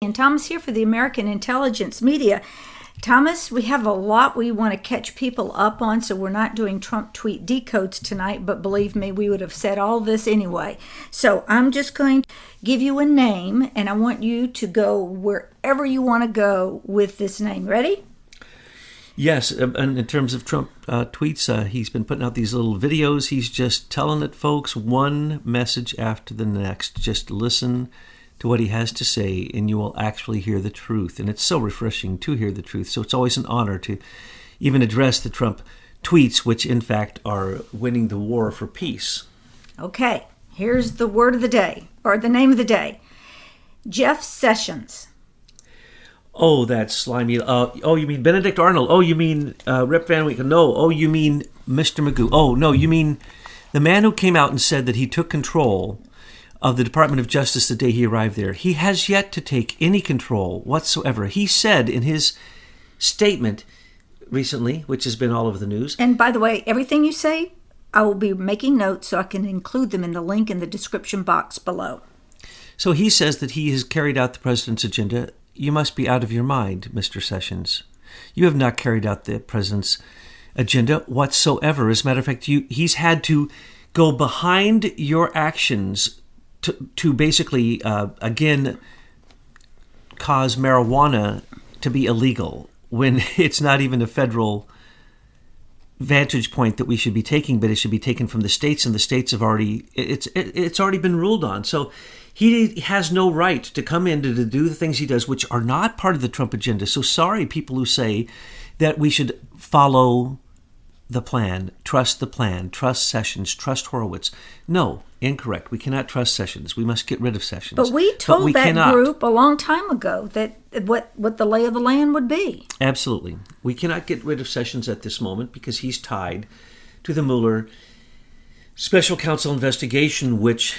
And Thomas here for the American Intelligence Media. Thomas, we have a lot we want to catch people up on, so we're not doing Trump tweet decodes tonight, but believe me, we would have said all this anyway. So I'm just going to give you a name, and I want you to go wherever you want to go with this name. Ready? Yes, and in terms of Trump tweets, he's been putting out these little videos. He's just telling it, folks, one message after the next. Just listen to what he has to say, and you will actually hear the truth. And it's so refreshing to hear the truth. So it's always an honor to even address the Trump tweets, which in fact are winning the war for peace. Okay, here's the word of the day, or the name of the day. Jeff Sessions. Oh, that's slimy. You mean Benedict Arnold? Oh, you mean Rip Van Winkle? No. Oh, you mean Mr. Magoo? Oh, no, you mean the man who came out and said that he took control of the Department of Justice the day he arrived there. He has yet to take any control whatsoever. He said in his statement recently, which has been all over the news. And by the way, everything you say, I will be making notes so I can include them in the link in the description box below. So he says that he has carried out the president's agenda. You must be out of your mind, Mr. Sessions. You have not carried out the president's agenda whatsoever. As a matter of fact, he's had to go behind your actions to basically, again, cause marijuana to be illegal when it's not even a federal vantage point that we should be taking, but it should be taken from the states, and the states have it's already been ruled on. So he has no right to come in to do the things he does, which are not part of the Trump agenda. So sorry, people who say that we should follow the plan, trust Sessions, trust Horowitz. No, incorrect. We cannot trust Sessions. We must get rid of Sessions. But we told that group a long time ago that what the lay of the land would be. Absolutely. We cannot get rid of Sessions at this moment because he's tied to the Mueller special counsel investigation, which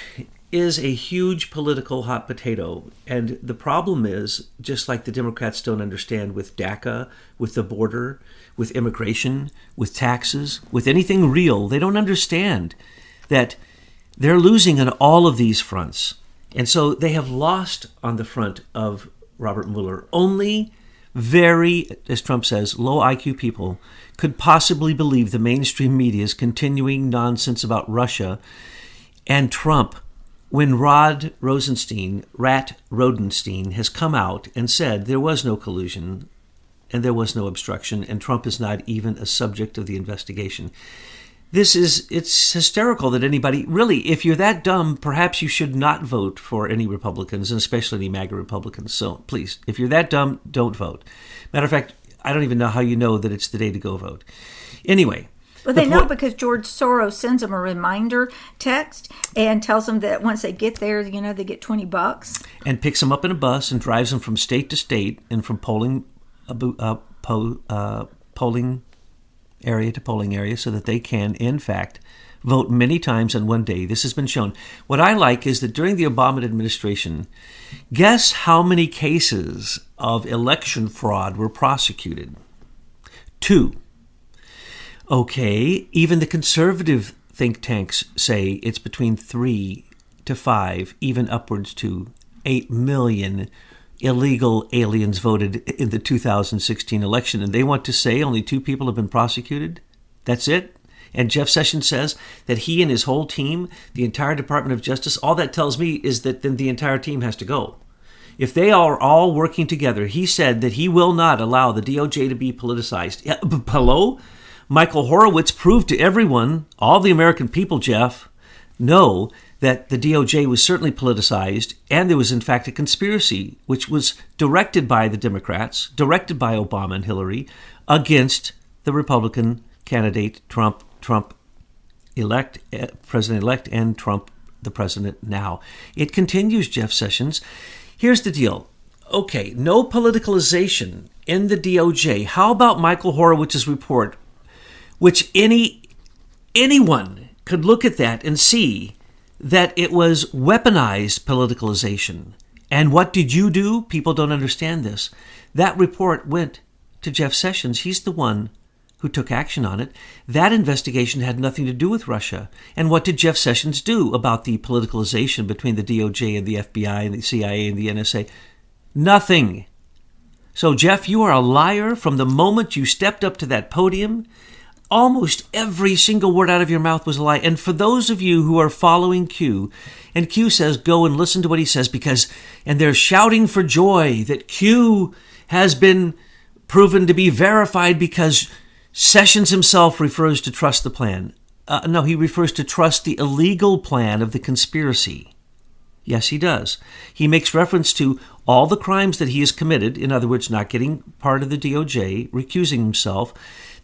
is a huge political hot potato. And the problem is, just like the Democrats don't understand with DACA, with the border, with immigration, with taxes, with anything real, they don't understand that they're losing on all of these fronts. And so they have lost on the front of Robert Mueller. Only very, as Trump says, low IQ people could possibly believe the mainstream media's continuing nonsense about Russia and Trump when Rat Rosenstein, has come out and said there was no collusion and there was no obstruction, and Trump is not even a subject of the investigation. It's hysterical that anybody, really, if you're that dumb, perhaps you should not vote for any Republicans, and especially any MAGA Republicans. So please, if you're that dumb, don't vote. Matter of fact, I don't even know how you know that it's the day to go vote. Anyway. Well, they know because George Soros sends them a reminder text and tells them that once they get there, they get $20. And picks them up in a bus and drives them from state to state and from polling area to polling area so that they can, in fact, vote many times in one day. This has been shown. What I like is that during the Obama administration, guess how many cases of election fraud were prosecuted? 2. Okay, even the conservative think tanks say it's between 3 to 5, even upwards to 8 million illegal aliens voted in the 2016 election. And they want to say only 2 people have been prosecuted? That's it? And Jeff Sessions says that he and his whole team, the entire Department of Justice, all that tells me is that then the entire team has to go. If they are all working together, he said that he will not allow the DOJ to be politicized. Hello? Michael Horowitz proved to everyone, all the American people, Jeff, know that the DOJ was certainly politicized, and there was in fact a conspiracy which was directed by the Democrats, directed by Obama and Hillary, against the Republican candidate Trump-elect, President-elect, and Trump, the president now. It continues, Jeff Sessions. Here's the deal. Okay, no politicalization in the DOJ. How about Michael Horowitz's report, which anyone could look at that and see that it was weaponized politicalization. And what did you do? People don't understand this. That report went to Jeff Sessions. He's the one who took action on it. That investigation had nothing to do with Russia. And what did Jeff Sessions do about the politicalization between the DOJ and the FBI and the CIA and the NSA? Nothing. So, Jeff, you are a liar from the moment you stepped up to that podium. Almost every single word out of your mouth was a lie. And for those of you who are following Q, and Q says, go and listen to what he says and they're shouting for joy that Q has been proven to be verified because Sessions himself refers to trust the plan. No, he refers to trust the illegal plan of the conspiracy. Yes, he does. He makes reference to all the crimes that he has committed, in other words, not getting part of the DOJ, recusing himself,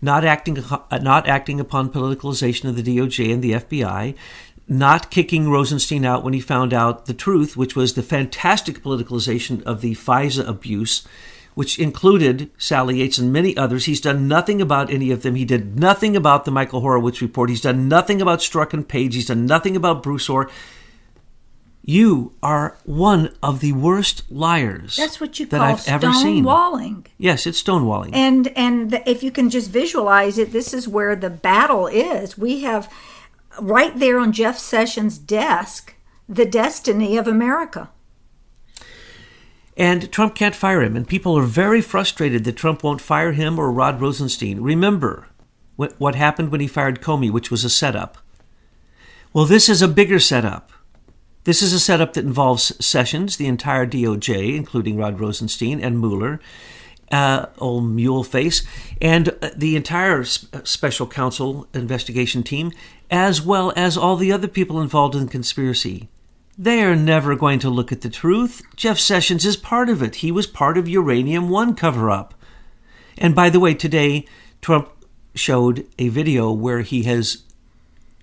not acting upon politicalization of the DOJ and the FBI, not kicking Rosenstein out when he found out the truth, which was the fantastic politicalization of the FISA abuse, which included Sally Yates and many others. He's done nothing about any of them. He did nothing about the Michael Horowitz report. He's done nothing about Strzok and Page. He's done nothing about Bruce Orr. You are one of the worst liars That's what you that call I've ever seen. stonewalling. Yes, it's stonewalling. And if you can just visualize it, this is where the battle is. We have right there on Jeff Sessions' desk the destiny of America. And Trump can't fire him, and people are very frustrated that Trump won't fire him or Rod Rosenstein. Remember what happened when he fired Comey, which was a setup. Well, this is a bigger setup. This is a setup that involves Sessions, the entire DOJ, including Rod Rosenstein and Mueller, old mule face, and the entire special counsel investigation team, as well as all the other people involved in the conspiracy. They are never going to look at the truth. Jeff Sessions is part of it. He was part of Uranium One cover-up. And by the way, today, Trump showed a video where he has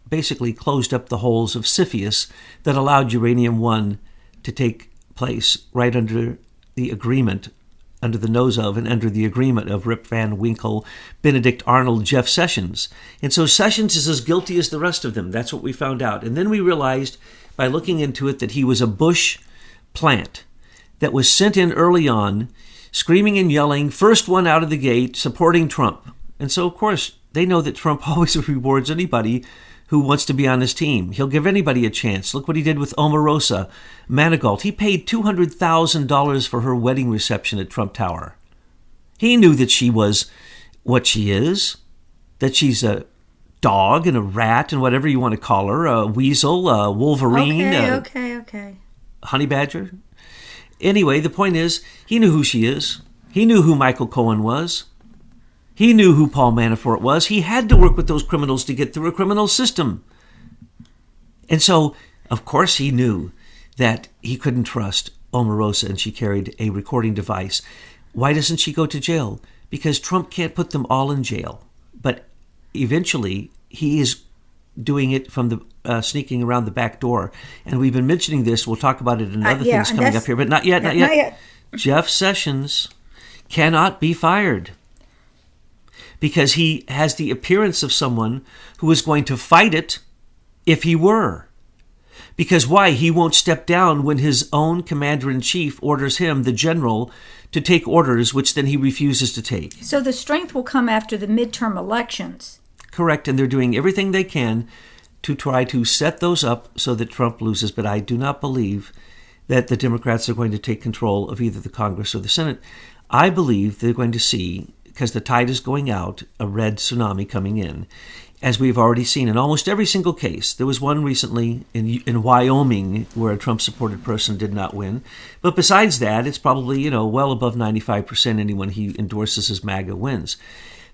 basically closed up the holes of CFIUS that allowed Uranium One to take place right under the agreement, under the nose of and under the agreement of Rip Van Winkle, Benedict Arnold, Jeff Sessions. And so Sessions is as guilty as the rest of them. That's what we found out. And then we realized by looking into it that he was a Bush plant that was sent in early on, screaming and yelling, first one out of the gate, supporting Trump. And so, of course, they know that Trump always rewards anybody who wants to be on his team. He'll give anybody a chance. Look what he did with Omarosa Manigault. He paid $200,000 for her wedding reception at Trump Tower. He knew that she was what she is, that she's a dog and a rat and whatever you want to call her, a weasel, a wolverine, Okay. honey badger. Anyway, the point is, he knew who she is. He knew who Michael Cohen was. He knew who Paul Manafort was. He had to work with those criminals to get through a criminal system. And so, of course, he knew that he couldn't trust Omarosa, and she carried a recording device. Why doesn't she go to jail? Because Trump can't put them all in jail. But eventually, he is doing it from the sneaking around the back door. And we've been mentioning this. We'll talk about it in other things coming up here, but not yet. Not yet. Jeff Sessions cannot be fired, because he has the appearance of someone who is going to fight it if he were. Because why? He won't step down when his own commander-in-chief orders him, the general, to take orders, which then he refuses to take. So the strength will come after the midterm elections. Correct, and they're doing everything they can to try to set those up so that Trump loses. But I do not believe that the Democrats are going to take control of either the Congress or the Senate. I believe they're going to see, because the tide is going out, a red tsunami coming in, as we've already seen in almost every single case. There was one recently in Wyoming where a Trump-supported person did not win. But besides that, it's probably, well above 95% anyone he endorses as MAGA wins.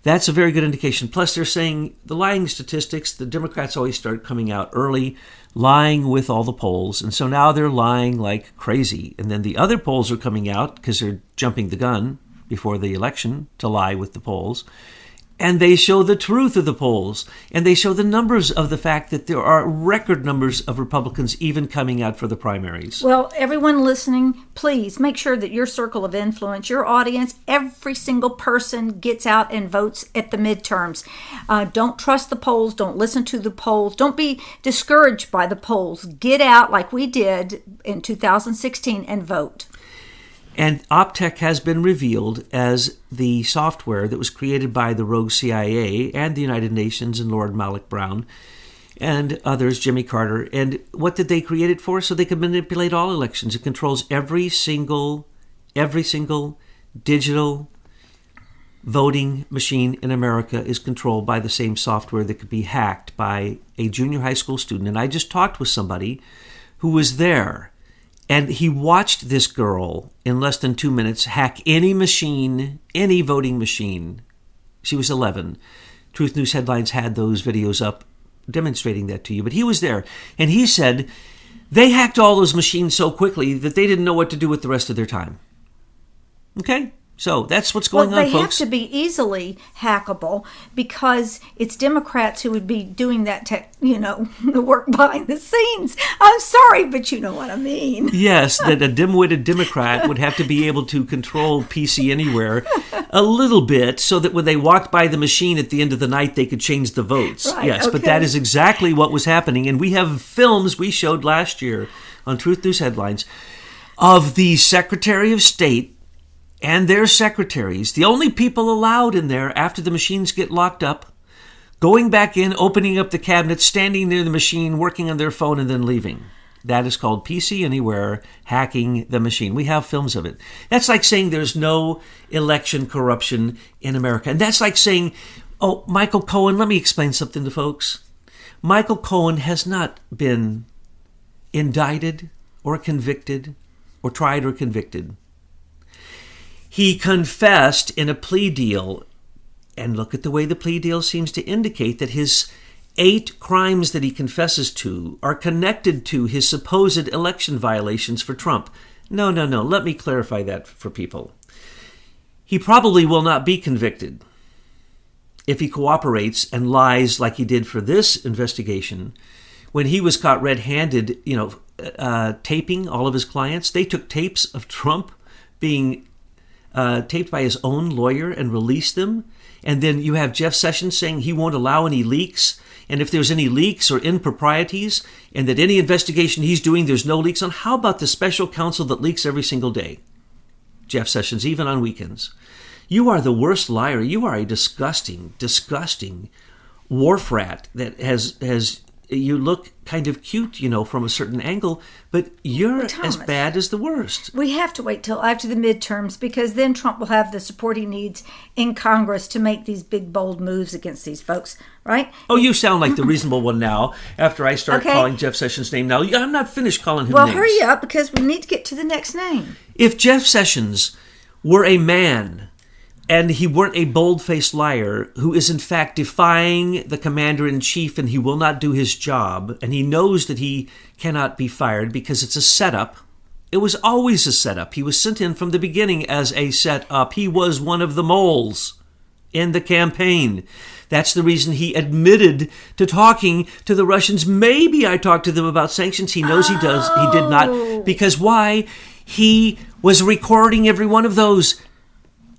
That's a very good indication. Plus, they're saying the lying statistics, the Democrats always start coming out early, lying with all the polls. And so now they're lying like crazy. And then the other polls are coming out because they're jumping the gun before the election to lie with the polls. And they show the truth of the polls. And they show the numbers of the fact that there are record numbers of Republicans even coming out for the primaries. Well, everyone listening, please make sure that your circle of influence, your audience, every single person gets out and votes at the midterms. Don't trust the polls. Don't listen to the polls. Don't be discouraged by the polls. Get out like we did in 2016 and vote. And Optech has been revealed as the software that was created by the rogue CIA and the United Nations and Lord Malik Brown and others, Jimmy Carter. And what did they create it for? So they could manipulate all elections. It controls every single every single digital voting machine in America is controlled by the same software that could be hacked by a junior high school student. And I just talked with somebody who was there, and he watched this girl in less than 2 minutes hack any machine, any voting machine. She was 11. Truth News Headlines had those videos up demonstrating that to you. But he was there, and he said they hacked all those machines so quickly that they didn't know what to do with the rest of their time. Okay? So that's what's going on, folks. They have to be easily hackable because it's Democrats who would be doing that, the work behind the scenes. I'm sorry, but you know what I mean. Yes, that a dim-witted Democrat would have to be able to control PC Anywhere a little bit so that when they walked by the machine at the end of the night, they could change the votes. Right, yes, okay. But that is exactly what was happening. And we have films we showed last year on Truth News Headlines of the Secretary of State and their secretaries, the only people allowed in there after the machines get locked up, going back in, opening up the cabinet, standing near the machine, working on their phone, and then leaving. That is called PC Anywhere, hacking the machine. We have films of it. That's like saying there's no election corruption in America. And that's like saying, oh, Michael Cohen, let me explain something to folks. Michael Cohen has not been indicted or convicted or tried or convicted. He confessed in a plea deal, and look at the way the plea deal seems to indicate that his 8 crimes that he confesses to are connected to his supposed election violations for Trump. No. Let me clarify that for people. He probably will not be convicted if he cooperates and lies like he did for this investigation. When he was caught red-handed, taping all of his clients, they took tapes of Trump being taped by his own lawyer and released them. And then you have Jeff Sessions saying he won't allow any leaks. And if there's any leaks or improprieties, and that any investigation he's doing, there's no leaks on. How about the special counsel that leaks every single day? Jeff Sessions, even on weekends. You are the worst liar. You are a disgusting, disgusting wharf rat that has you look kind of cute, from a certain angle, but you're as bad as the worst. We have to wait till after the midterms because then Trump will have the support he needs in Congress to make these big, bold moves against these folks, right? Oh, you sound like the reasonable one now after I start calling Jeff Sessions' name now. I'm not finished calling him names. Well, hurry up because we need to get to the next name. If Jeff Sessions were a man and he weren't a bold-faced liar who is in fact defying the commander-in-chief and he will not do his job, and he knows that he cannot be fired because it's a setup. It was always a setup. He was sent in from the beginning as a setup. He was one of the moles in the campaign. That's the reason he admitted to talking to the Russians. Maybe I talked to them about sanctions. He knows he does. He did not. Because why? He was recording every one of those.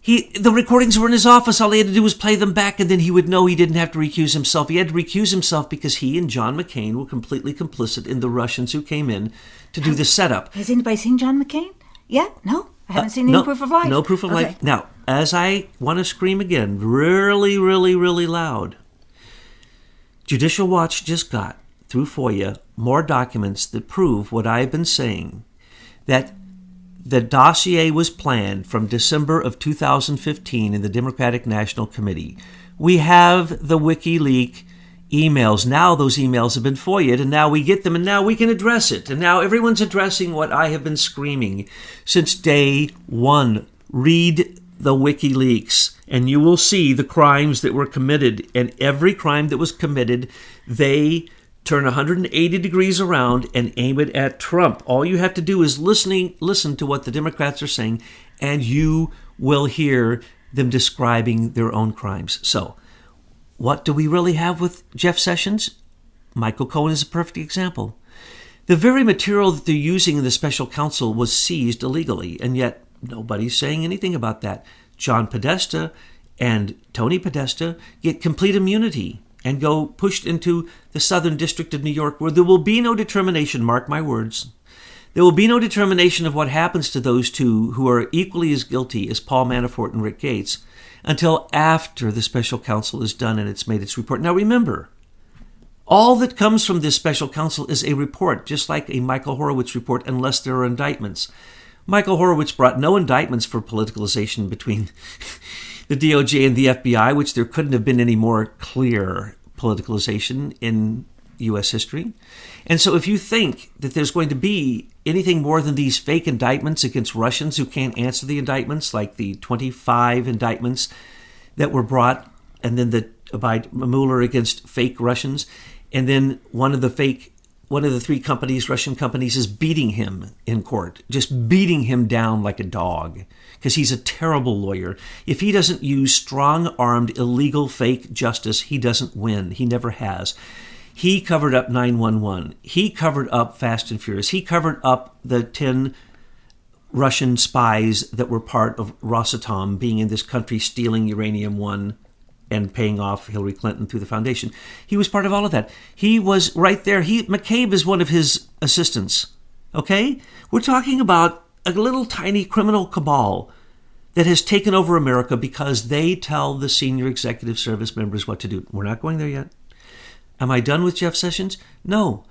The recordings were in his office. All he had to do was play them back, and then he would know he didn't have to recuse himself. He had to recuse himself because he and John McCain were completely complicit in the Russians who came in to do the setup. Has anybody seen John McCain yet? No? I haven't seen any proof of life. No proof of life. Now, as I want to scream again, really, really, really loud, Judicial Watch just got, through FOIA, more documents that prove what I've been saying, that the dossier was planned from December of 2015 in the Democratic National Committee. We have the WikiLeaks emails. Now those emails have been FOIA'd, and now we get them, and now we can address it. And now everyone's addressing what I have been screaming since day one. Read the WikiLeaks, and you will see the crimes that were committed. And every crime that was committed, they turn 180 degrees around and aim it at Trump. All you have to do is listen to what the Democrats are saying, and you will hear them describing their own crimes. So, what do we really have with Jeff Sessions? Michael Cohen is a perfect example. The very material that they're using in the special counsel was seized illegally, and yet nobody's saying anything about that. John Podesta and Tony Podesta get complete immunity and go pushed into the Southern District of New York, where there will be no determination, mark my words. There will be no determination of what happens to those two who are equally as guilty as Paul Manafort and Rick Gates until after the special counsel is done and it's made its report. Now remember, all that comes from this special counsel is a report, just like a Michael Horowitz report, unless there are indictments. Michael Horowitz brought no indictments for politicalization between the DOJ and the FBI, which there couldn't have been any more clear politicalization in U.S. history. And so if you think that there's going to be anything more than these fake indictments against Russians who can't answer the indictments, like the 25 indictments that were brought, and then by Mueller against fake Russians, and then one of the 3 companies, Russian companies, is beating him in court, just beating him down like a dog, because he's a terrible lawyer. If he doesn't use strong-armed, illegal, fake justice, he doesn't win. He never has. He covered up 9/11. He covered up Fast and Furious. He covered up the 10 Russian spies that were part of Rosatom being in this country, stealing uranium-1 and paying off Hillary Clinton through the foundation. He was part of all of that. He was right there. McCabe is one of his assistants. Okay? We're talking about a little tiny criminal cabal that has taken over America because they tell the senior executive service members what to do. We're not going there yet. Am I done with Jeff Sessions? No.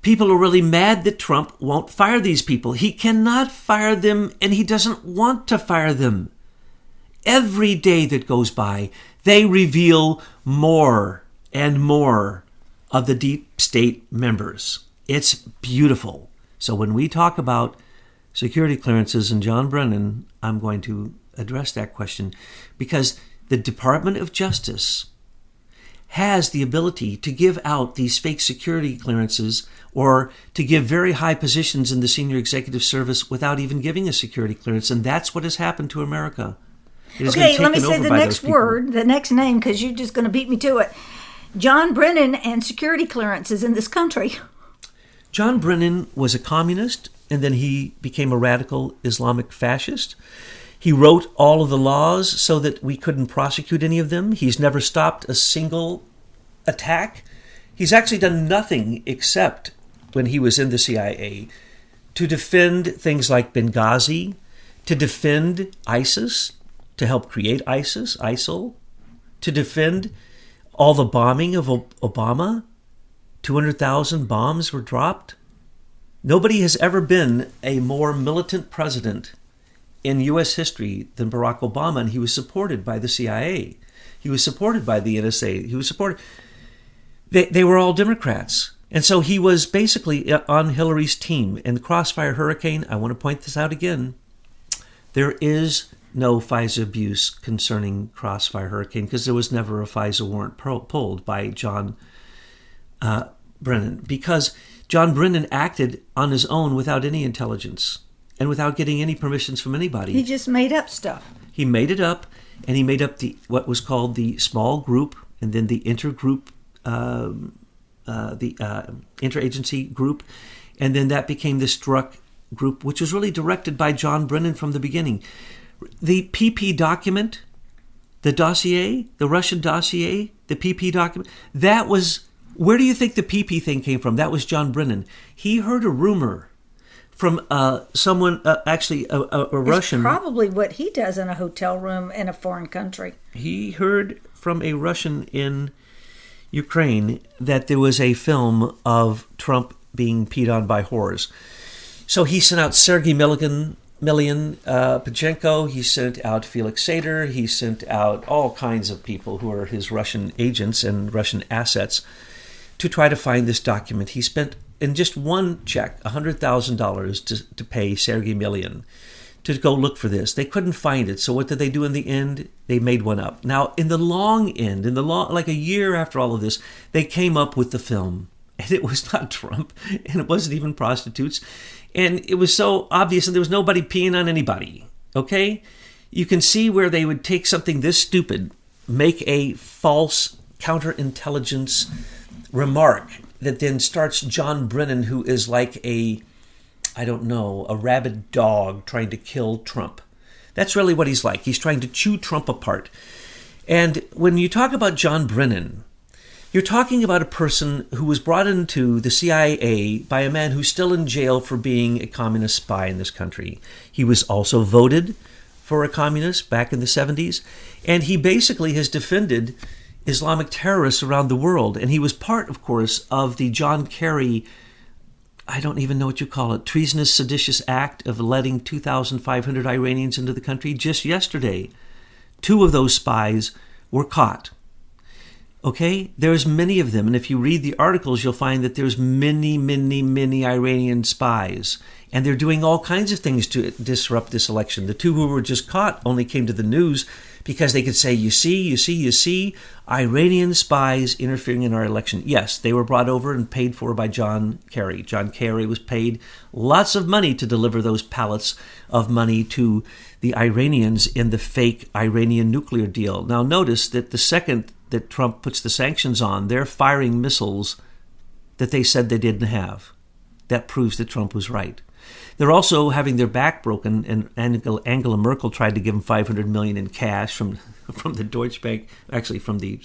People are really mad that Trump won't fire these people. He cannot fire them, and he doesn't want to fire them. Every day that goes by, they reveal more and more of the deep state members. It's beautiful. So when we talk about security clearances and John Brennan, I'm going to address that question, because the Department of Justice has the ability to give out these fake security clearances or to give very high positions in the senior executive service without even giving a security clearance. And that's what has happened to America. Okay, let me say the next word, the next name, because you're just going to beat me to it. John Brennan and security clearances in this country. John Brennan was a communist, and then he became a radical Islamic fascist. He wrote all of the laws so that we couldn't prosecute any of them. He's never stopped a single attack. He's actually done nothing except, when he was in the CIA, to defend things like Benghazi, to defend ISIS, to help create ISIL, to defend all the bombing of Obama. 200,000 bombs were dropped. Nobody has ever been a more militant president in U.S. history than Barack Obama, and he was supported by the CIA. He was supported by the NSA. He was supported. They were all Democrats. And so he was basically on Hillary's team. In the Crossfire Hurricane, I want to point this out again, there is no FISA abuse concerning Crossfire Hurricane because there was never a FISA warrant pulled by John Brennan, because John Brennan acted on his own without any intelligence and without getting any permissions from anybody. He just made up stuff. He made it up, and he made up what was called the small group, and then the intergroup, interagency group, and then that became the Strzok group, which was really directed by John Brennan from the beginning. The PP document, the dossier, the Russian dossier, the PP document, that was, where do you think the PP thing came from? That was John Brennan. He heard a rumor from someone, actually a Russian. It's probably what he does in a hotel room in a foreign country. He heard from a Russian in Ukraine that there was a film of Trump being peed on by whores. So he sent out Sergei Millian, Pachenko, he sent out Felix Sater, he sent out all kinds of people who are his Russian agents and Russian assets to try to find this document. He spent, in just one check, $100,000 to pay Sergei Millian to go look for this. They couldn't find it. So what did they do in the end? They made one up. Now, in the long end, like a year after all of this, they came up with the film. And it was not Trump, and it wasn't even prostitutes. And it was so obvious, and there was nobody peeing on anybody. Okay? You can see where they would take something this stupid, make a false counterintelligence remark that then starts John Brennan, who is like a rabid dog trying to kill Trump. That's really what he's like. He's trying to chew Trump apart. And when you talk about John Brennan, you're talking about a person who was brought into the CIA by a man who's still in jail for being a communist spy in this country. He was also voted for a communist back in the 70s, and he basically has defended Islamic terrorists around the world. And he was part, of course, of the John Kerry I don't even know what you call it, treasonous, seditious act of letting 2,500 Iranians into the country. Just yesterday, 2 of those spies were caught. Okay, there's many of them, and if you read the articles, you'll find that there's many, many, many Iranian spies, and they're doing all kinds of things to disrupt this election. The 2 who were just caught only came to the news because they could say, you see, Iranian spies interfering in our election. Yes, they were brought over and paid for by John Kerry. John Kerry was paid lots of money to deliver those pallets of money to the Iranians in the fake Iranian nuclear deal. Now notice that the second that Trump puts the sanctions on, they're firing missiles that they said they didn't have. That proves that Trump was right. They're also having their back broken, and Angela Merkel tried to give them $500 million in cash from the Deutsche Bank, actually from the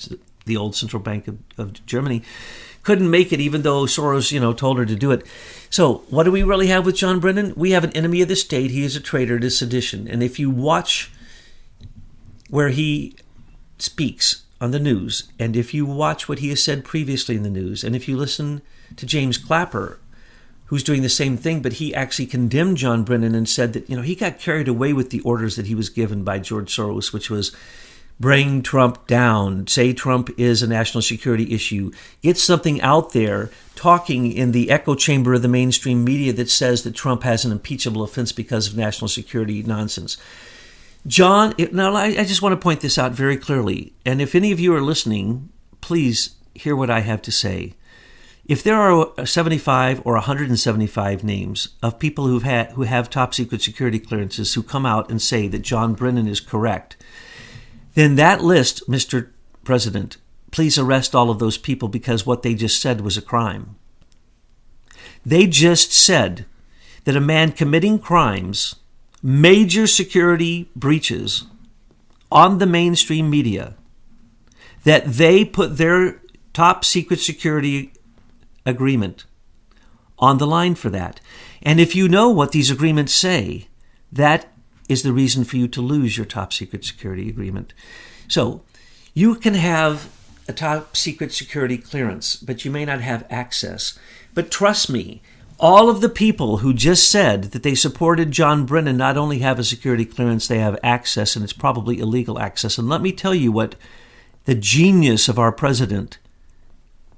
old central bank of Germany. Couldn't make it, even though Soros, told her to do it. So what do we really have with John Brennan? We have an enemy of the state. He is a traitor to sedition. And if you watch where he speaks on the news, and if you watch what he has said previously in the news, and if you listen to James Clapper, who's doing the same thing, but he actually condemned John Brennan and said that, he got carried away with the orders that he was given by George Soros, which was bring Trump down, say Trump is a national security issue, get something out there talking in the echo chamber of the mainstream media that says that Trump has an impeachable offense because of national security nonsense. Now I just want to point this out very clearly, and if any of you are listening, please hear what I have to say. If there are 75 or 175 names of people who have top secret security clearances who come out and say that John Brennan is correct, then that list, Mr. President, please arrest all of those people, because what they just said was a crime. They just said that a man committing crimes, major security breaches on the mainstream media, that they put their top secret security agreement on the line for that. And if you know what these agreements say, that is the reason for you to lose your top secret security agreement. So you can have a top secret security clearance, but you may not have access. But trust me, all of the people who just said that they supported John Brennan not only have a security clearance, they have access, and it's probably illegal access. And let me tell you what the genius of our president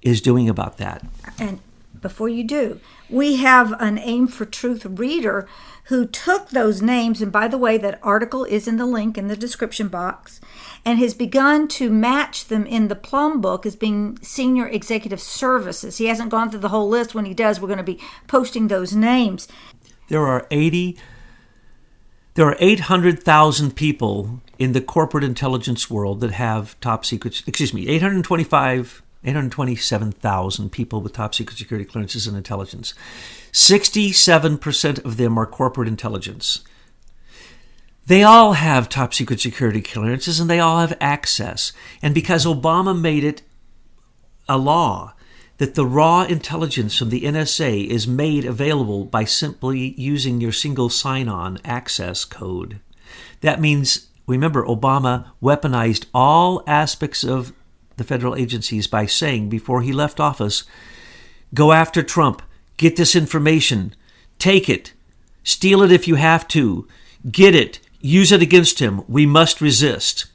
is doing about that. And before you do, we have an Aim for Truth reader who took those names, and by the way, that article is in the link in the description box, and has begun to match them in the Plum book as being senior executive services. He hasn't gone through the whole list. When he does, we're going to be posting those names. There are 800,000 people in the corporate intelligence world that have top secret, 827,000 people with top secret security clearances and intelligence. 67% of them are corporate intelligence. They all have top secret security clearances, and they all have access. And because Obama made it a law that the raw intelligence from the NSA is made available by simply using your single sign-on access code, that means, remember, Obama weaponized all aspects of the federal agencies by saying before he left office, go after Trump, get this information, take it, steal it if you have to, get it, use it against him, we must resist.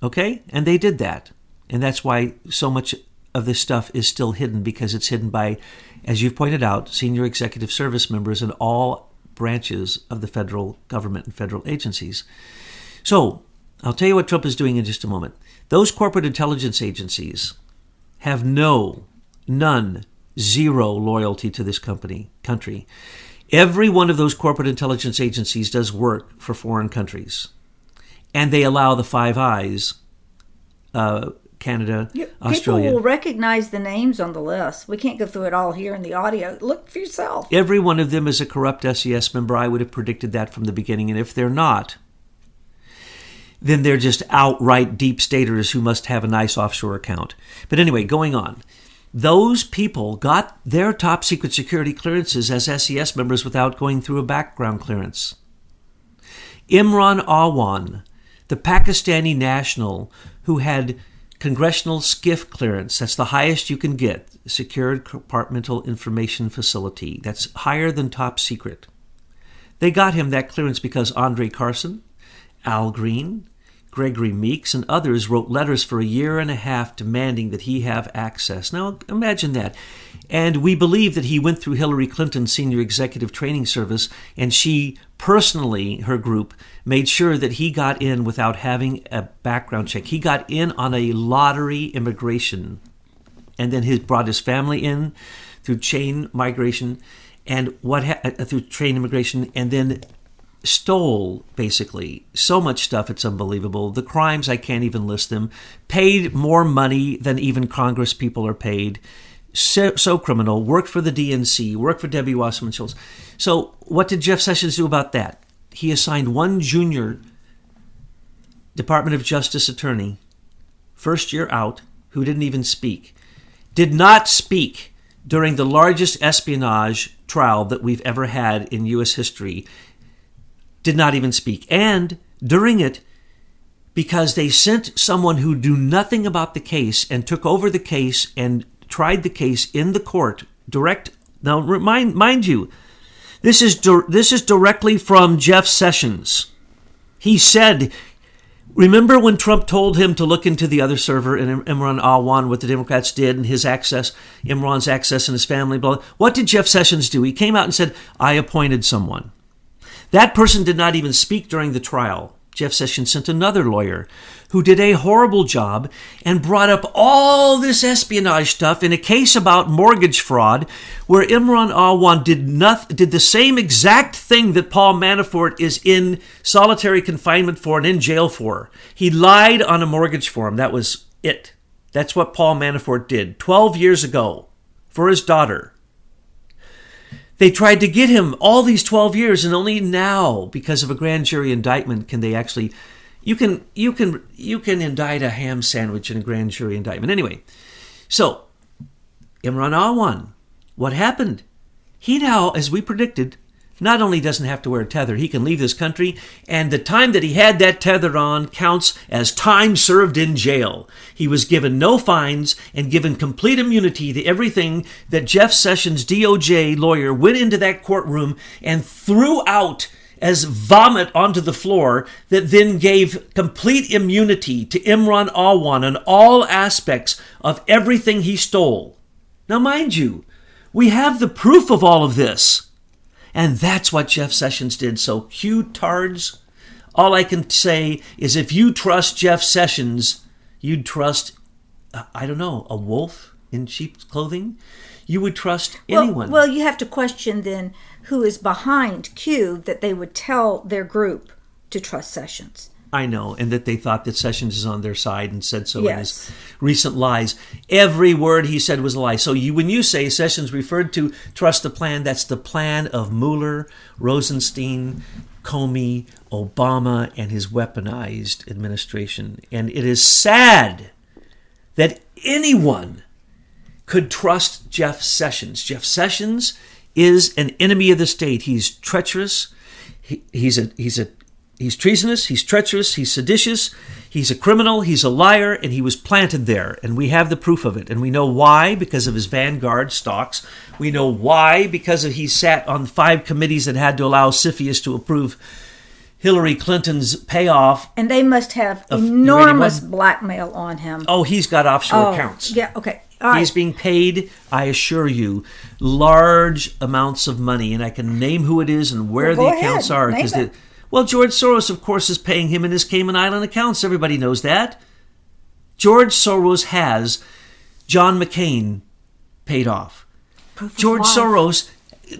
Okay? And they did that. And that's why so much of this stuff is still hidden, because it's hidden by, as you've pointed out, senior executive service members in all branches of the federal government and federal agencies. So, I'll tell you what Trump is doing in just a moment. Those corporate intelligence agencies have zero loyalty to this country. Every one of those corporate intelligence agencies does work for foreign countries. And they allow the Five Eyes, Canada, Australia. People will recognize the names on the list. We can't go through it all here in the audio. Look for yourself. Every one of them is a corrupt SES member. I would have predicted that from the beginning. And if they're not, then they're just outright deep staters who must have a nice offshore account. But anyway, going on. Those people got their top secret security clearances as SES members without going through a background clearance. Imran Awan, the Pakistani national who had Congressional SCIF clearance. That's the highest you can get. Secured Compartmental Information Facility. That's higher than top secret. They got him that clearance because Andre Carson, Al Green, Gregory Meeks, and others wrote letters for a year and a half demanding that he have access. Now, imagine that. And we believe that he went through Hillary Clinton's senior executive training service, and she personally, her group, made sure that he got in without having a background check. He got in on a lottery immigration, and then brought his family in through chain migration, and through chain immigration, and then stole, basically, so much stuff, it's unbelievable. The crimes, I can't even list them. Paid more money than even Congress people are paid. So criminal. Worked for the DNC. Worked for Debbie Wasserman Schultz. So what did Jeff Sessions do about that? He assigned one junior Department of Justice attorney, first year out, who didn't even speak. Did not speak during the largest espionage trial that we've ever had in U.S. history. Did not even speak. And during it, because they sent someone who knew nothing about the case and took over the case and tried the case in the court, direct. Now, mind you, this is directly from Jeff Sessions. He said, remember when Trump told him to look into the other server and Imran Awan, what the Democrats did and his access, Imran's access and his family, blah, blah. What did Jeff Sessions do? He came out and said, I appointed someone. That person did not even speak during the trial. Jeff Sessions sent another lawyer who did a horrible job and brought up all this espionage stuff in a case about mortgage fraud where Imran Awan did the same exact thing that Paul Manafort is in solitary confinement for and in jail for. He lied on a mortgage form. That was it. That's what Paul Manafort did 12 years ago for his daughter. They tried to get him all these 12 years, and only now, because of a grand jury indictment, can they actually... You can indict a ham sandwich in a grand jury indictment. Anyway, so Imran Awan, what happened? He now, as we predicted, not only doesn't have to wear a tether, he can leave this country, and the time that he had that tether on counts as time served in jail. He was given no fines and given complete immunity to everything that Jeff Sessions, DOJ lawyer, went into that courtroom and threw out as vomit onto the floor, that then gave complete immunity to Imran Awan on all aspects of everything he stole. Now, mind you, we have the proof of all of this. And that's what Jeff Sessions did. So, Q-tards, all I can say is if you trust Jeff Sessions, you'd trust, I don't know, a wolf in sheep's clothing? You would trust anyone. Well, you have to question then who is behind Q that they would tell their group to trust Sessions. I know, and that they thought that Sessions is on their side and said so in his recent lies. Every word he said was a lie. So when you say Sessions referred to trust the plan, that's the plan of Mueller, Rosenstein, Comey, Obama, and his weaponized administration. And it is sad that anyone could trust Jeff Sessions. Jeff Sessions is an enemy of the state. He's treacherous. He's treasonous, he's treacherous, he's seditious, he's a criminal, he's a liar, and he was planted there. And we have the proof of it. And we know why, because of his Vanguard stocks. We know why, because he sat on 5 committees that had to allow CFIUS to approve Hillary Clinton's payoff. And they must have enormous blackmail on him. Oh, he's got offshore accounts. Yeah, okay. All right. He's being paid, I assure you, large amounts of money. And I can name who it is and where the accounts are. Well, George Soros, of course, is paying him in his Cayman Island accounts. Everybody knows that. George Soros has John McCain paid off. George Soros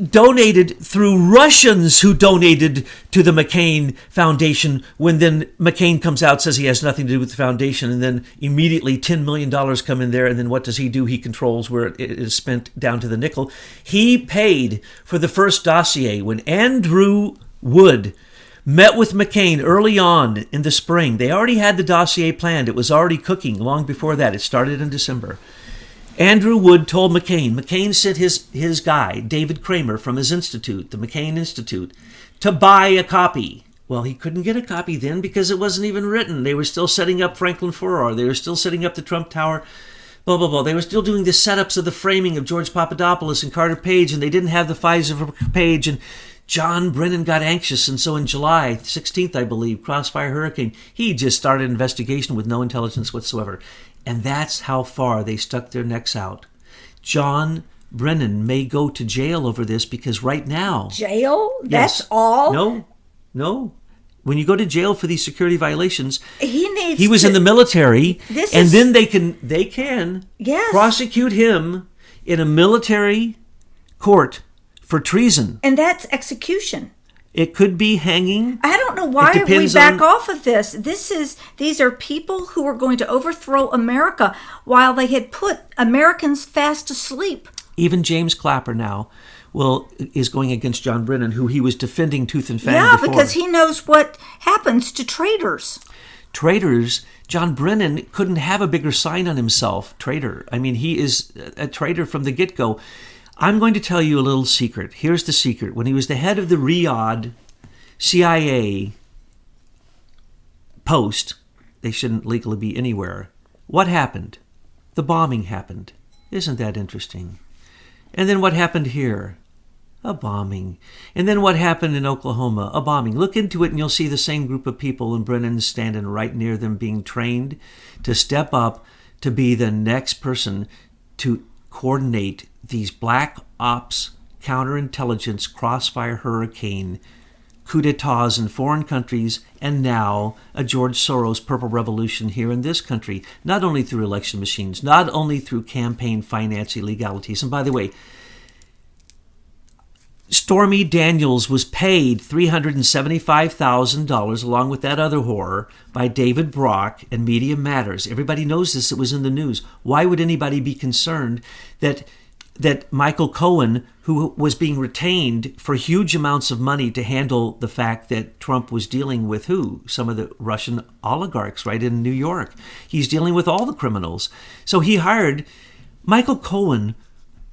donated through Russians who donated to the McCain Foundation when then McCain comes out, says he has nothing to do with the foundation, and then immediately $10 million come in there, and then what does he do? He controls where it is spent down to the nickel. He paid for the first dossier when Andrew Wood met with McCain early on in the spring. They already had the dossier planned. It was already cooking long before that. It started in December. Andrew Wood told McCain sent his guy, David Kramer, from his institute, the McCain Institute, to buy a copy. Well, he couldn't get a copy then because it wasn't even written. They were still setting up Franklin Farrar. They were still setting up the Trump Tower, blah, blah, blah. They were still doing the setups of the framing of George Papadopoulos and Carter Page, and they didn't have the Pfizer page. And John Brennan got anxious, and so in July 16th, I believe, Crossfire Hurricane, he just started an investigation with no intelligence whatsoever. And that's how far they stuck their necks out. John Brennan may go to jail over this because right now... Jail? Yes. That's all? No. When you go to jail for these security violations, he was in the military, then they can yes. prosecute him in a military court for treason. And that's execution. It could be hanging. I don't know why we back off of this. These are people who are going to overthrow America while they had put Americans fast asleep. Even James Clapper now is going against John Brennan, who he was defending tooth and fang before. Because he knows what happens to traitors. Traitors. John Brennan couldn't have a bigger sign on himself. Traitor. I mean, he is a traitor from the get-go. I'm going to tell you a little secret. Here's the secret. When he was the head of the Riyadh CIA post, they shouldn't legally be anywhere. What happened? The bombing happened. Isn't that interesting? And then what happened here? A bombing. And then what happened in Oklahoma? A bombing. Look into it and you'll see the same group of people, and Brennan's standing right near them being trained to step up to be the next person to coordinate these black ops, counterintelligence, crossfire hurricane, coup d'etats in foreign countries, and now a George Soros purple revolution here in this country, not only through election machines, not only through campaign finance illegalities. And by the way, Stormy Daniels was paid $375,000 along with that other whore by David Brock and Media Matters. Everybody knows this. It was in the news. Why would anybody be concerned that Michael Cohen, who was being retained for huge amounts of money to handle the fact that Trump was dealing with who? Some of the Russian oligarchs right in New York. He's dealing with all the criminals. So he hired Michael Cohen.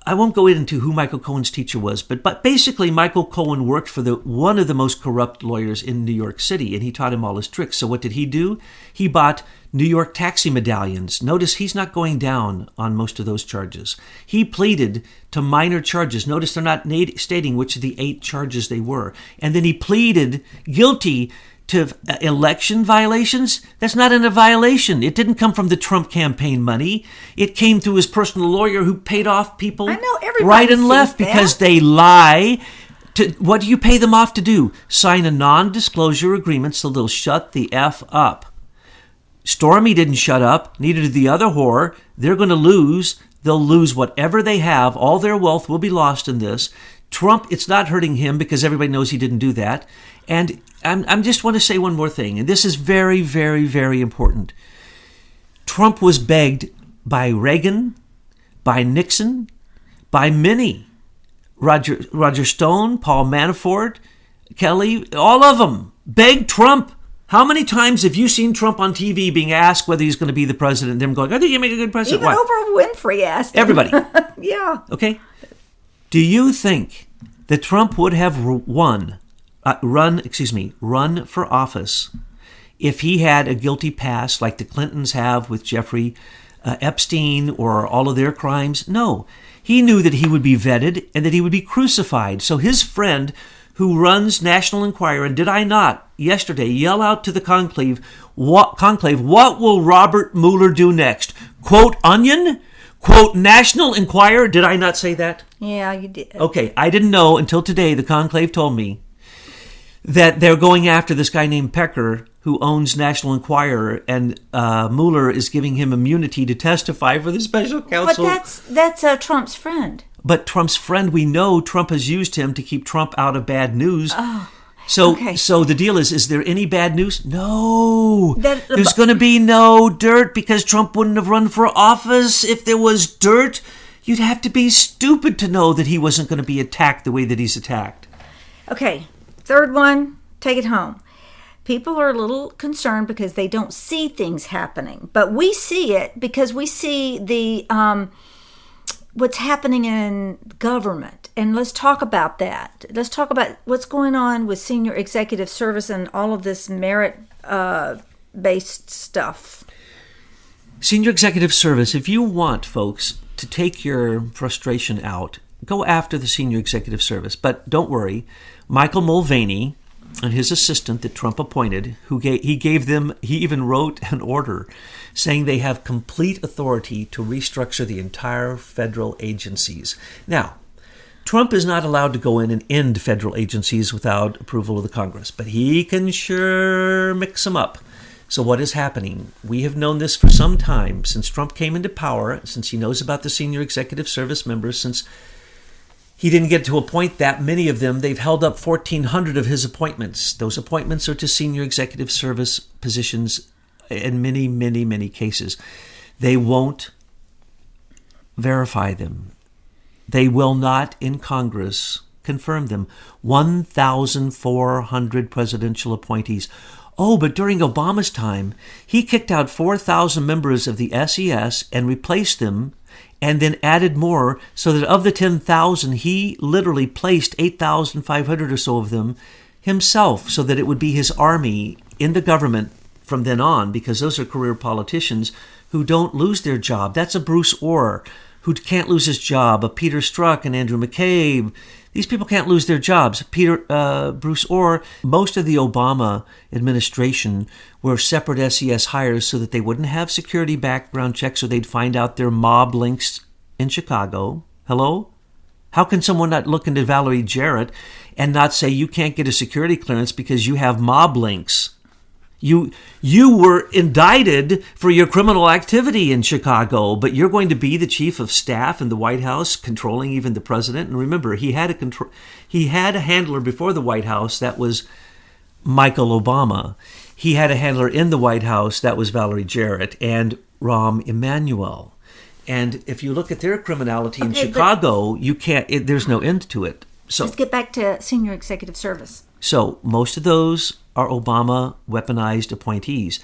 I won't go into who Michael Cohen's teacher was, but basically Michael Cohen worked for one of the most corrupt lawyers in New York City, and he taught him all his tricks. So what did he do? He bought New York taxi medallions. Notice he's not going down on most of those charges. He pleaded to minor charges. Notice they're not stating which of the 8 charges they were. And then he pleaded guilty to election violations. That's not a violation. It didn't come from the Trump campaign money. It came through his personal lawyer who paid off people right and left because they lie. What do you pay them off to do? Sign a non-disclosure agreement so they'll shut the F up. Stormy didn't shut up. Neither did the other whore. They're going to lose. They'll lose whatever they have. All their wealth will be lost in this. Trump, it's not hurting him because everybody knows he didn't do that. And I just want to say one more thing, and this is very, very, very important. Trump was begged by Reagan, by Nixon, by many. Roger Stone, Paul Manafort, Kelly, all of them begged Trump. How many times have you seen Trump on TV being asked whether he's going to be the president? Them going, I think you make a good president. Even Oprah Winfrey asked him. Everybody. Yeah. Okay. Do you think that Trump would have run for office if he had a guilty past like the Clintons have with Jeffrey Epstein or all of their crimes? No. He knew that he would be vetted and that he would be crucified. So his friend who runs National Enquirer, and did I not yesterday yell out to the conclave, what will Robert Mueller do next? Quote, Onion? Quote, National Enquirer? Did I not say that? Yeah, you did. Okay, I didn't know until today. The conclave told me that they're going after this guy named Pecker who owns National Enquirer, and Mueller is giving him immunity to testify for the special counsel. But that's Trump's friend. But Trump's friend, we know Trump has used him to keep Trump out of bad news. Oh, so, okay. So the deal is there any bad news? No. There's going to be no dirt because Trump wouldn't have run for office if there was dirt. You'd have to be stupid to know that he wasn't going to be attacked the way that he's attacked. Okay, third one, take it home. People are a little concerned because they don't see things happening. But we see it because we see the what's happening in government, and let's talk about that. Let's talk about what's going on with senior executive service and all of this merit based stuff. Senior executive service, if you want, folks, to take your frustration out, go after the senior executive service. But don't worry, Michael Mulvaney and his assistant that Trump appointed, he even wrote an order saying they have complete authority to restructure the entire federal agencies. Now, Trump is not allowed to go in and end federal agencies without approval of the Congress, but he can sure mix them up. So what is happening? We have known this for some time, since Trump came into power, since he knows about the senior executive service members, since he didn't get to appoint that many of them. They've held up 1,400 of his appointments. Those appointments are to senior executive service positions in many, many, many cases. They won't verify them. They will not in Congress confirm them. 1,400 presidential appointees. Oh, but during Obama's time, he kicked out 4,000 members of the SES and replaced them, and then added more, so that of the 10,000, he literally placed 8,500 or so of them himself, so that it would be his army in the government from then on, because those are career politicians who don't lose their job. That's a Bruce Orr who can't lose his job, a Peter Strzok and Andrew McCabe. These people can't lose their jobs. Bruce Orr, most of the Obama administration were separate SES hires so that they wouldn't have security background checks, so they'd find out their mob links in Chicago. Hello? How can someone not look into Valerie Jarrett and not say you can't get a security clearance because you have mob links? You were indicted for your criminal activity in Chicago, but you're going to be the chief of staff in the White House, controlling even the president. And remember, he had a handler before the White House that was Michael Obama. He had a handler in the White House that was Valerie Jarrett and Rahm Emanuel. And if you look at their criminality in Chicago, there's no end to it. So let's get back to senior executive service. So most of those are Obama weaponized appointees.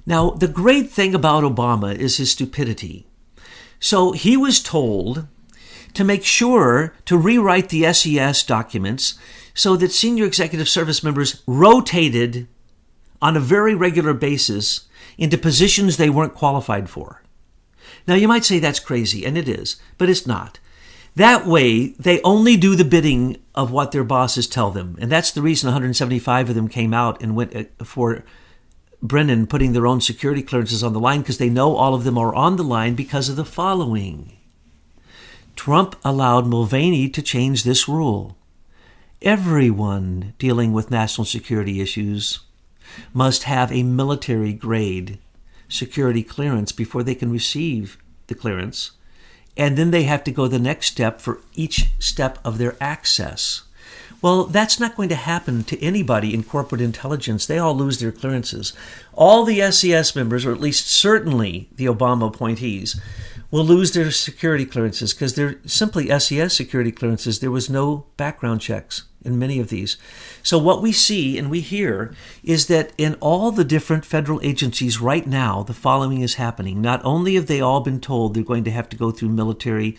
Now, the great thing about Obama is his stupidity. So he was told to make sure to rewrite the SES documents so that senior executive service members rotated on a very regular basis into positions they weren't qualified for. Now, you might say that's crazy, and it is, but it's not. That way, they only do the bidding of what their bosses tell them. And that's the reason 175 of them came out and went for Brennan, putting their own security clearances on the line, because they know all of them are on the line because of the following. Trump allowed Mulvaney to change this rule. Everyone dealing with national security issues must have a military grade security clearance before they can receive the clearance. And then they have to go the next step for each step of their access. Well, that's not going to happen to anybody in corporate intelligence. They all lose their clearances. All the SES members, or at least certainly the Obama appointees, will lose their security clearances because they're simply SES security clearances. There was no background checks in many of these. So what we see and we hear is that in all the different federal agencies right now, the following is happening. Not only have they all been told they're going to have to go through military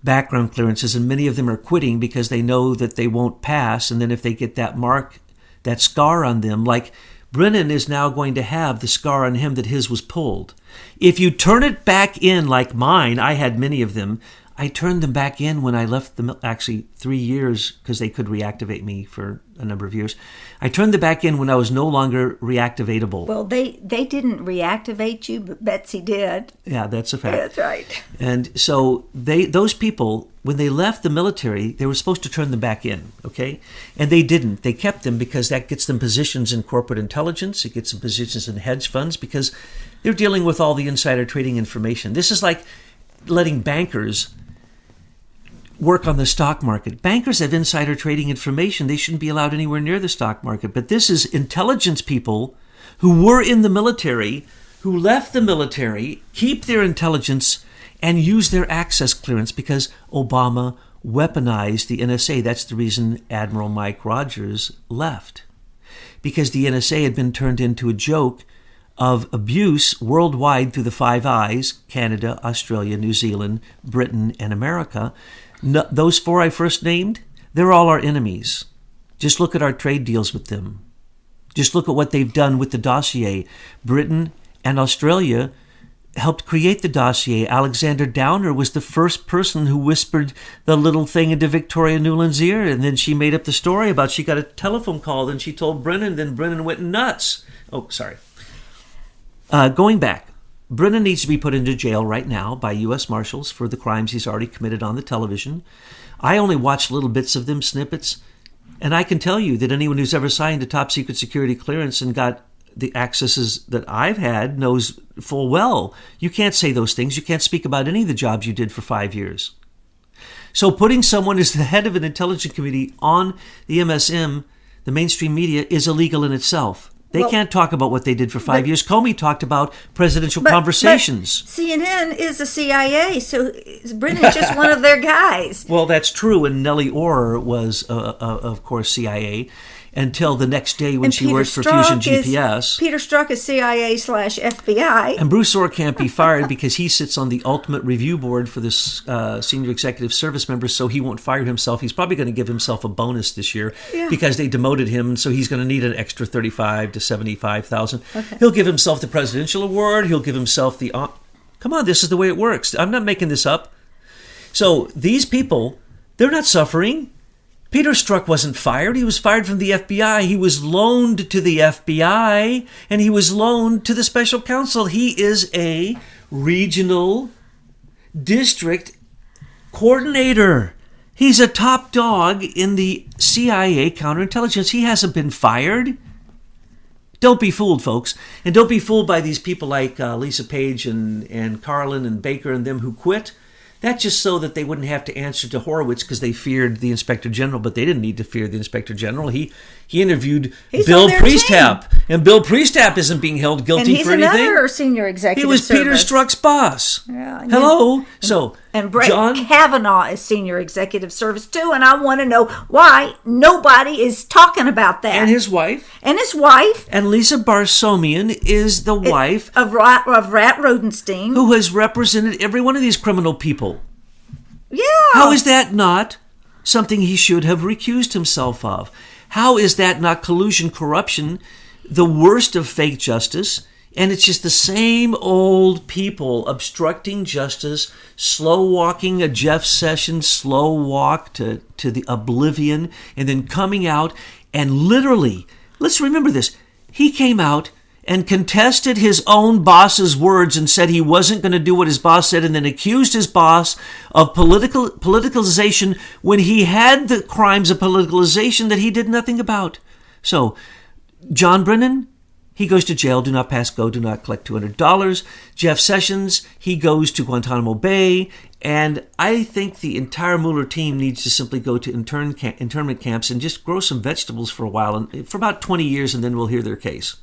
background clearances, and many of them are quitting because they know that they won't pass, and then if they get that mark, that scar on them, like Brennan is now going to have the scar on him that his was pulled. If you turn it back in like mine, I had many of them, I turned them back in when I left them, actually 3 years, because they could reactivate me for a number of years. I turned them back in when I was no longer reactivatable. Well, they didn't reactivate you, but Betsy did. Yeah, that's a fact. That's right. And so those people, when they left the military, they were supposed to turn them back in, okay? And they didn't. They kept them because that gets them positions in corporate intelligence. It gets them positions in hedge funds because they're dealing with all the insider trading information. This is like letting bankers work on the stock market. Bankers have insider trading information. They shouldn't be allowed anywhere near the stock market. But this is intelligence people who were in the military, who left the military, keep their intelligence, and use their access clearance because Obama weaponized the NSA. That's the reason Admiral Mike Rogers left. Because the NSA had been turned into a joke of abuse worldwide through the Five Eyes, Canada, Australia, New Zealand, Britain, and America. No, those four I first named, they're all our enemies. Just look at our trade deals with them. Just look at what they've done with the dossier. Britain and Australia helped create the dossier. Alexander Downer was the first person who whispered the little thing into Victoria Nuland's ear, and then she made up the story about she got a telephone call, and she told Brennan, then Brennan went nuts. Oh, sorry. Going back, Brennan needs to be put into jail right now by U.S. Marshals for the crimes he's already committed on the television. I only watched little bits of them, snippets, and I can tell you that anyone who's ever signed a top secret security clearance and got the accesses that I've had knows full well you can't say those things. You can't speak about any of the jobs you did for 5 years. So putting someone as the head of an intelligence committee on the MSM, the mainstream media, is illegal in itself. They can't talk about what they did for 5 years. Comey talked about presidential conversations. But CNN is the CIA, so Brennan's just one of their guys. Well, that's true, and Nellie Ohr was, of course, CIA, until the next day when she worked for Fusion GPS. Peter Strzok is CIA/FBI. And Bruce Ohr can't be fired because he sits on the ultimate review board for this senior executive service members, so he won't fire himself. He's probably going to give himself a bonus this year because they demoted him, so he's going to need an extra $35,000 to $75,000. Okay. He'll give himself the presidential award. He'll give himself the... Come on, this is the way it works. I'm not making this up. So these people, they're not suffering. Peter Strzok wasn't fired. He was fired from the FBI. He was loaned to the FBI, and he was loaned to the special counsel. He is a regional district coordinator. He's a top dog in the CIA counterintelligence. He hasn't been fired. Don't be fooled, folks. And don't be fooled by these people like Lisa Page and Carlin and Baker and them who quit. That's just so that they wouldn't have to answer to Horowitz because they feared the Inspector General, but they didn't need to fear the Inspector General. He interviewed Bill Priestap, and Bill Priestap isn't being held guilty for anything. And he's another senior executive. He was Peter Strzok's boss. Yeah, Hello. And Brett Kavanaugh is senior executive service too, and I want to know why nobody is talking about that. And his wife. And Lisa Barsomian is the wife of Rat Rodenstein, who has represented every one of these criminal people. Yeah. How is that not something he should have recused himself of? How is that not collusion, corruption, the worst of fake justice? And it's just the same old people obstructing justice, slow walking a Jeff Sessions slow walk to the oblivion, and then coming out and literally, let's remember this, he came out and contested his own boss's words and said he wasn't going to do what his boss said, and then accused his boss of politicalization when he had the crimes of politicalization that he did nothing about. So, John Brennan, he goes to jail, do not pass go, do not collect $200. Jeff Sessions, he goes to Guantanamo Bay. And I think the entire Mueller team needs to simply go to internment camps and just grow some vegetables for a while, and for about 20 years, and then we'll hear their case.